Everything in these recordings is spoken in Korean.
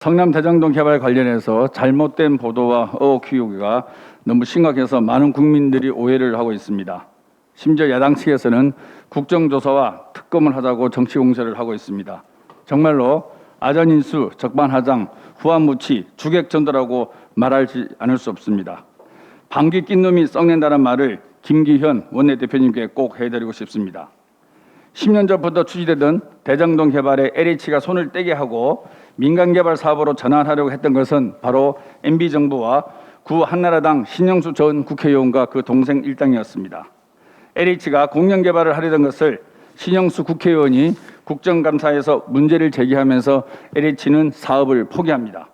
성남 대장동 개발 관련해서 잘못된 보도와 의혹 키우기가 너무 심각해서 많은 국민들이 오해를 하고 있습니다. 심지어 야당 측에서는 국정조사와 특검을 하자고 정치 공세를 하고 있습니다. 정말로 아전인수, 적반하장, 후한무치, 주객전도라고 말하지 않을 수 없습니다. 방귀 낀 놈이 썩낸다는 말을 김기현 원내대표님께 꼭 해드리고 싶습니다. 10년 전부터 추진되던 대장동 개발에 LH가 손을 떼게 하고 민간개발 사업으로 전환하려고 했던 것은 바로 MB정부와 구 한나라당 신영수 전 국회의원과 그 동생 일당이었습니다. LH가 공영개발을 하려던 것을 신영수 국회의원이 국정감사에서 문제를 제기하면서 LH는 사업을 포기합니다.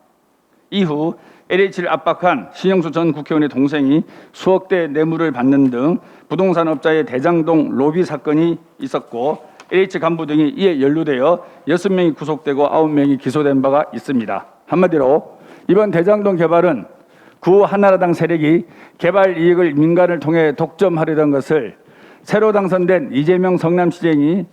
이후 LH를 압박한 신영수 전 국회의원의 동생이 수억 대 뇌물을 받는 등 부동산 업자의 대장동 로비 사건이 있었고 LH 간부 등이 이에 연루되어 6명이 구속되고 9명이 기소된 바가 있습니다. 한마디로 이번 대장동 개발은 구 한나라당 세력이 개발 이익을 민간을 통해 독점하려던 것을 새로 당선된 이재명 성남시장이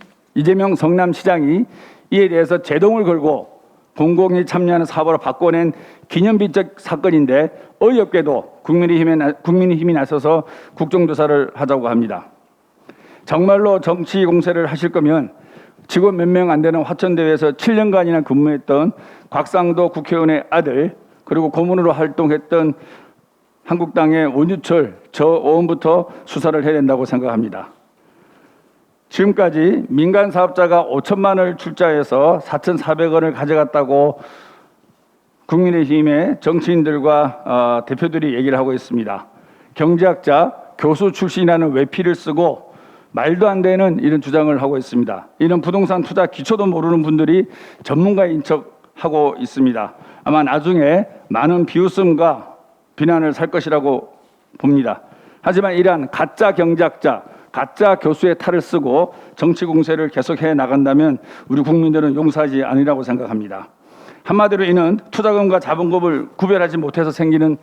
이에 대해서 제동을 걸고 공공이 참여하는 사업으로 바꿔낸 기념비적 사건인데 어이없게도 국민의힘이 나서서 국정조사를 하자고 합니다. 정말로 정치 공세를 하실 거면 직원 몇 명 안 되는 화천대유에서 7년간이나 근무했던 곽상도 국회의원의 아들 그리고 고문으로 활동했던 한국당의 원유철 저 의원부터 수사를 해야 된다고 생각합니다. 지금까지 민간 사업자가 5천만 원을 출자해서 4,400원을 가져갔다고 국민의힘의 정치인들과 대표들이 얘기를 하고 있습니다. 경제학자, 교수 출신이라는 외피를 쓰고 말도 안 되는 이런 주장을 하고 있습니다. 이런 부동산 투자 기초도 모르는 분들이 전문가인 척하고 있습니다. 아마 나중에 많은 비웃음과 비난을 살 것이라고 봅니다. 하지만 이러한 가짜 경제학자, 가짜 교수의 탈을 쓰고 정치 공세를 계속해 나간다면 우리 국민들은 용서하지 않으리라고 생각합니다. 한마디로 이는 투자금과 자본금을 구별하지 못해서 생기는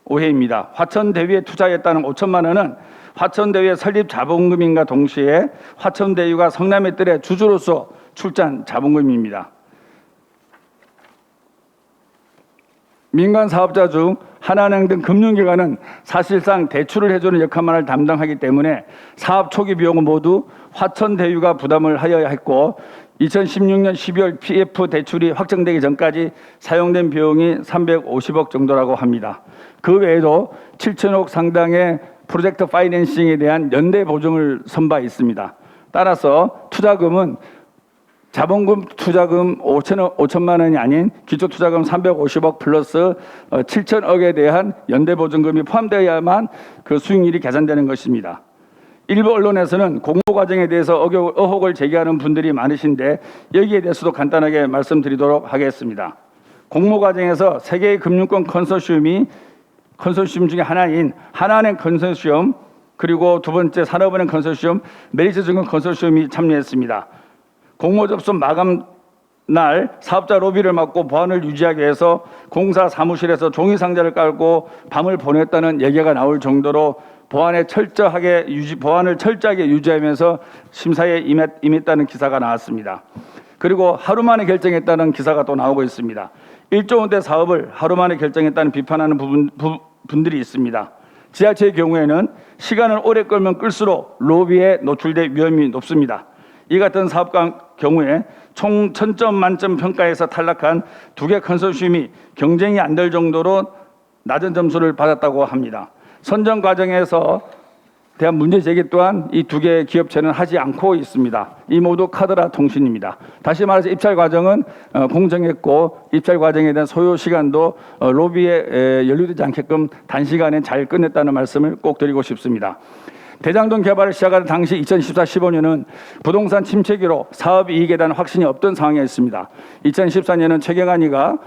오해입니다. 화천대유에 투자했다는 5천만 원은 화천대유의 설립 자본금인과 동시에 화천대유가 성남의 뜰의 주주로서 출자한 자본금입니다. 민간 사업자 중 하나은행 등 금융기관은 사실상 대출을 해주는 역할만을 담당하기 때문에 사업 초기 비용은 모두 화천대유가 부담을 하여야 했고 2016년 12월 PF 대출이 확정되기 전까지 사용된 비용이 350억 정도라고 합니다. 그 외에도 7천억 상당의 프로젝트 파이낸싱에 대한 연대 보증을 선 바 있습니다. 따라서 투자금은 자본금 투자금 5천만 원이 아닌 기초투자금 350억 플러스 7천억에 대한 연대보증금이 포함되어야만 그 수익률이 계산되는 것입니다. 일부 언론에서는 공모과정에 대해서 의혹을 제기하는 분들이 많으신데 여기에 대해서도 간단하게 말씀드리도록 하겠습니다. 공모과정에서 세계의 금융권 컨소시엄 중에 하나인 하나은행 컨소시엄 그리고 두 번째 산업은행 컨소시엄, 메리츠증권 컨소시엄이 참여했습니다. 공모 접수 마감 날 사업자 로비를 막고 보안을 유지하기 위해서 공사 사무실에서 종이 상자를 깔고 밤을 보냈다는 얘기가 나올 정도로 보안을 철저하게 유지하면서 심사에 임했다는 기사가 나왔습니다. 그리고 하루 만에 결정했다는 기사가 또 나오고 있습니다. 1조 원대 사업을 하루 만에 결정했다는 비판하는 분들이 있습니다. 지하철의 경우에는 시간을 오래 끌면 끌수록 로비에 노출될 위험이 높습니다. 이 같은 사업 경우에 총 1000점 만점 평가에서 탈락한 두 개 컨소시엄이 경쟁이 안 될 정도로 낮은 점수를 받았다고 합니다. 선정 과정에서 대한 문제 제기 또한 이 두 개의 기업체는 하지 않고 있습니다. 이 모두 카드라 통신입니다. 다시 말해서 입찰 과정은 공정했고 입찰 과정에 대한 소요 시간도 로비에 연루되지 않게끔 단시간에 잘 끝냈다는 말씀을 꼭 드리고 싶습니다. 대장동 개발을 시작하던 당시 2014-15년은 부동산 침체기로 사업 이익에 대한 확신이 없던 상황이었습니다. 2014년은 최경환이가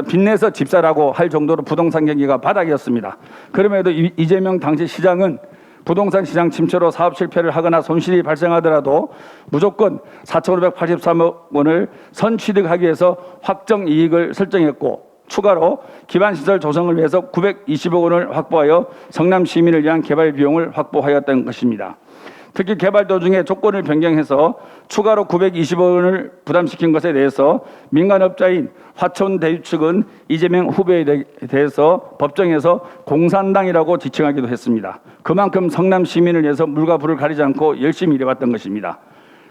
빚내서 집사라고 할 정도로 부동산 경기가 바닥이었습니다. 그럼에도 이재명 당시 시장은 부동산 시장 침체로 사업 실패를 하거나 손실이 발생하더라도 무조건 4,583억 원을 선취득하기 위해서 확정 이익을 설정했고 추가로 기반시설 조성을 위해서 920억 원을 확보하여 성남 시민을 위한 개발 비용을 확보하였던 것입니다. 특히 개발 도중에 조건을 변경해서 추가로 920억 원을 부담시킨 것에 대해서 민간업자인 화천대유 측은 이재명 후보에 대해서 법정에서 공산당이라고 지칭하기도 했습니다. 그만큼 성남 시민을 위해서 물과 불을 가리지 않고 열심히 일해왔던 것입니다.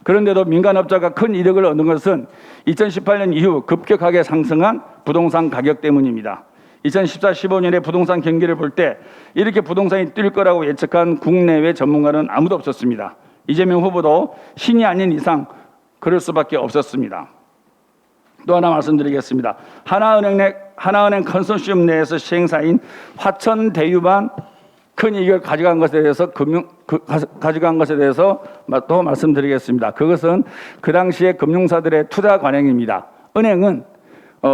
그런데도 민간업자가 큰 이득을 얻는 것은 2018년 이후 급격하게 상승한 부동산 가격 때문입니다. 2014-15년에 부동산 경기를 볼 때 이렇게 부동산이 뛸 거라고 예측한 국내외 전문가는 아무도 없었습니다. 이재명 후보도 신이 아닌 이상 그럴 수밖에 없었습니다. 또 하나 말씀드리겠습니다. 하나은행 컨소시엄 내에서 시행사인 화천대유만 큰 이익을 가져간 것에 대해서 또 말씀드리겠습니다. 그것은 그 당시에 금융사들의 투자 관행입니다. 은행은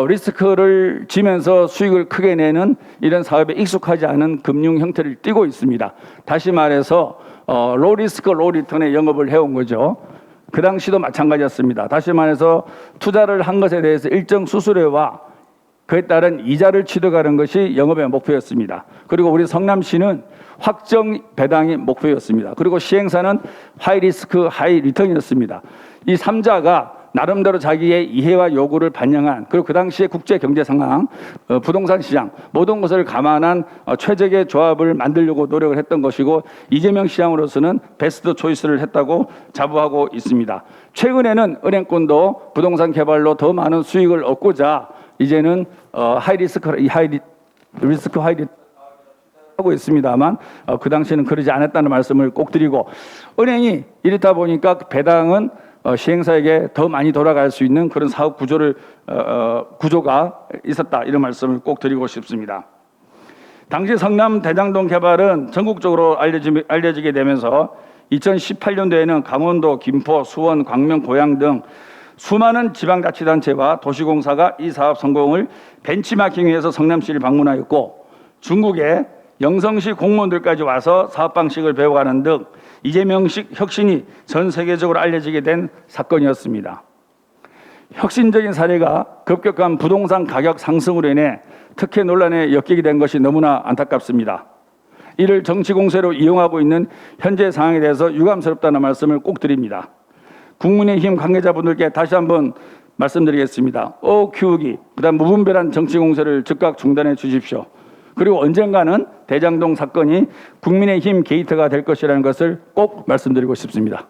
리스크를 지면서 수익을 크게 내는 이런 사업에 익숙하지 않은 금융 형태를 띠고 있습니다. 다시 말해서 로리스크 로리턴의 영업을 해온 거죠. 그 당시도 마찬가지였습니다. 다시 말해서 투자를 한 것에 대해서 일정 수수료와 그에 따른 이자를 취득하는 것이 영업의 목표였습니다. 그리고 우리 성남시는 확정 배당이 목표였습니다. 그리고 시행사는 하이 리스크 하이 리턴이었습니다. 이 3자가 나름대로 자기의 이해와 요구를 반영한, 그리고 그 당시의 국제 경제 상황, 부동산 시장 모든 것을 감안한 최적의 조합을 만들려고 노력을 했던 것이고, 이재명 시장으로서는 베스트 초이스를 했다고 자부하고 있습니다. 최근에는 은행권도 부동산 개발로 더 많은 수익을 얻고자 이제는 하이 리스크 하이 하고 있습니다만, 그 당시에는 그러지 않았다는 말씀을 꼭 드리고, 은행이 이렇다 보니까 배당은 시행사에게 더 많이 돌아갈 수 있는 그런 사업 구조가 있었다, 이런 말씀을 꼭 드리고 싶습니다. 당시 성남 대장동 개발은 전국적으로 알려지게 되면서 2018년도에는 강원도, 김포, 수원, 광명, 고양 등 수많은 지방자치단체와 도시공사가 이 사업 성공을 벤치마킹해서 성남시를 방문하였고, 중국의 영성시 공무원들까지 와서 사업 방식을 배워가는 등 이재명식 혁신이 전 세계적으로 알려지게 된 사건이었습니다. 혁신적인 사례가 급격한 부동산 가격 상승으로 인해 특혜 논란에 엮이게 된 것이 너무나 안타깝습니다. 이를 정치 공세로 이용하고 있는 현재 상황에 대해서 유감스럽다는 말씀을 꼭 드립니다. 국민의힘 관계자분들께 다시 한번 말씀드리겠습니다. 키우기, 그다음 무분별한 정치 공세를 즉각 중단해 주십시오. 그리고 언젠가는 대장동 사건이 국민의힘 게이트가 될 것이라는 것을 꼭 말씀드리고 싶습니다.